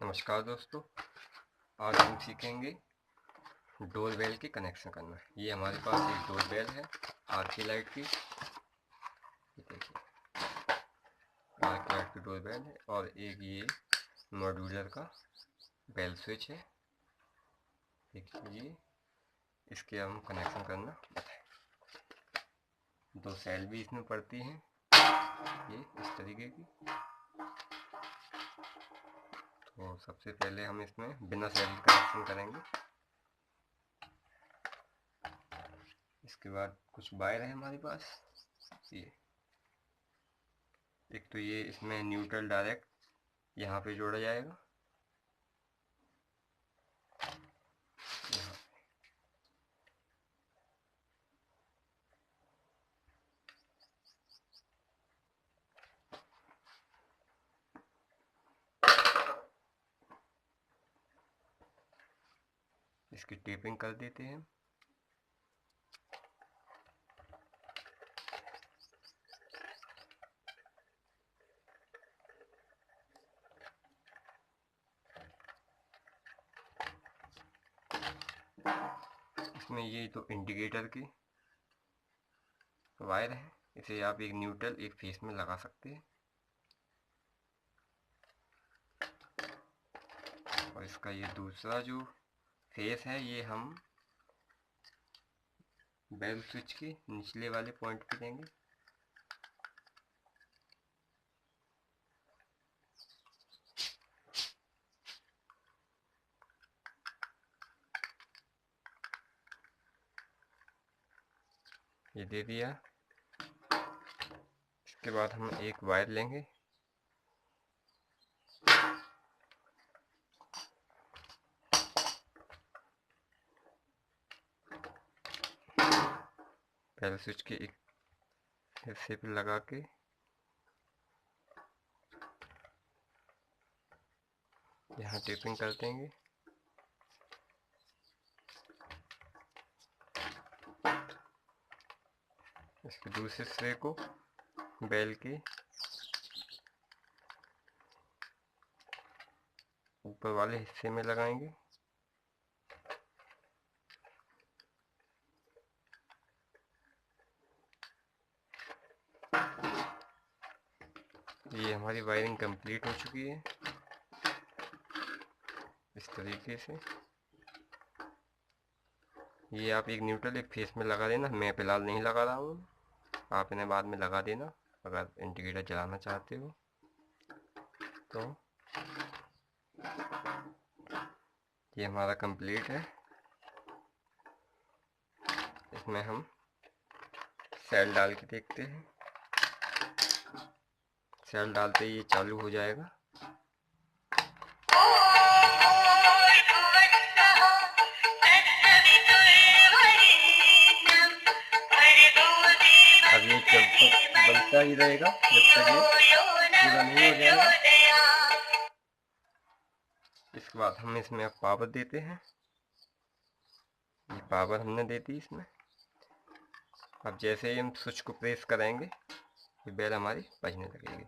नमस्कार दोस्तों, आज हम सीखेंगे डोरबेल के कनेक्शन करना। ये हमारे पास एक डोरबेल है आर्क की लाइट की। ये देखिए, आर्क की लाइट की डोरबेल है और एक ये मॉड्यूलर का बेल स्विच है। देखिए, इसके हम कनेक्शन करना बताएं। दो सेल भी इसमें पड़ती हैं, ये इस तरीके की। तो सबसे पहले हम इसमें बिना सेल के कनेक्शन करेंगे। इसके बाद कुछ वायर है हमारे पास। ये एक तो ये इसमें न्यूट्रल डायरेक्ट यहाँ पे जोड़ा जाएगा। यहाँ इसकी टेपिंग कर देते हैं। इसमें ये तो इंडिकेटर की वायर है, इसे आप एक न्यूट्रल एक फेस में लगा सकते हैं। और इसका ये दूसरा जो फेस है ये हम बेल स्विच के निचले वाले पॉइंट पे देंगे। ये दे दिया। इसके बाद हम एक वायर लेंगे, बेल स्विच के एक हिस्से पे लगा के यहाँ टेपिंग कर देंगे। इसके दूसरे हिस्से को बेल के ऊपर वाले हिस्से में लगाएंगे। ये हमारी वायरिंग कंप्लीट हो चुकी है इस तरीके से। ये आप एक न्यूट्रल एक फेस में लगा देना। मैं फिलहाल नहीं लगा रहा हूँ, आप इन्हें बाद में लगा देना अगर इंडिकेटर जलाना चाहते हो तो। ये हमारा कंप्लीट है। इसमें हम सेल डाल के देखते हैं। सेल डालते ही ये चालू हो जाएगा। अब ये जब तक बनता ही रहेगा जब तक ये पूरा नहीं हो जाएगा। इसके बाद हम इसमें अब पावर देते हैं। ये पावर हमने दे दी इसमें। अब जैसे ही हम स्विच को प्रेस करेंगे ये बेल हमारी बजने लगेगी।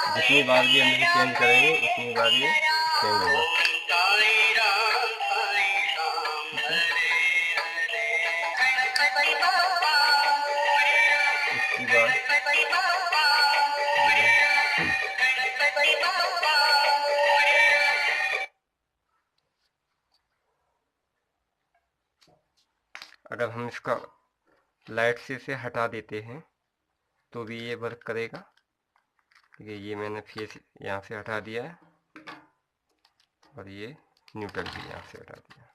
जितनी बार भी हम इसे चेंज करेंगे उतनी बार ये चेंज होगा। इसकी बार अगर हम इसका लाइट से इसे हटा देते हैं तो भी ये वर्क करेगा। ठीक है, ये मैंने फेस यहाँ से हटा दिया है और ये न्यूट्रल भी यहाँ से हटा दिया।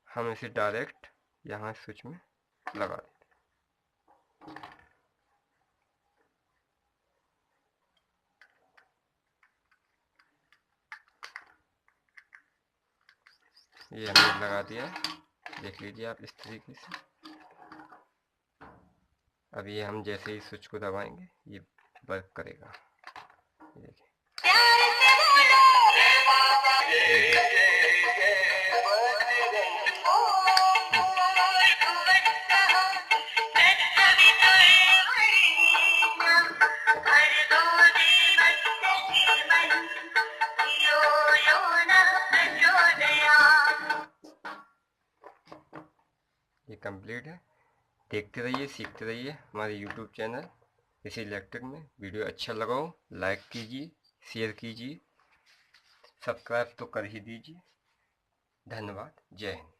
हम इसे डायरेक्ट यहाँ स्विच में लगा देते हैं। ये हमने लगा दिया है, देख लीजिए आप इस तरीके से। अब ये हम जैसे ही स्विच को दबाएंगे ये वर्क करेगा। ये देखिए, कंप्लीट है। देखते रहिए, सीखते रहिए हमारे यूट्यूब चैनल ऋषि इलेक्ट्रिक में। वीडियो अच्छा लगा हो लाइक कीजिए, शेयर कीजिए, सब्सक्राइब तो कर ही दीजिए। धन्यवाद। जय हिंद।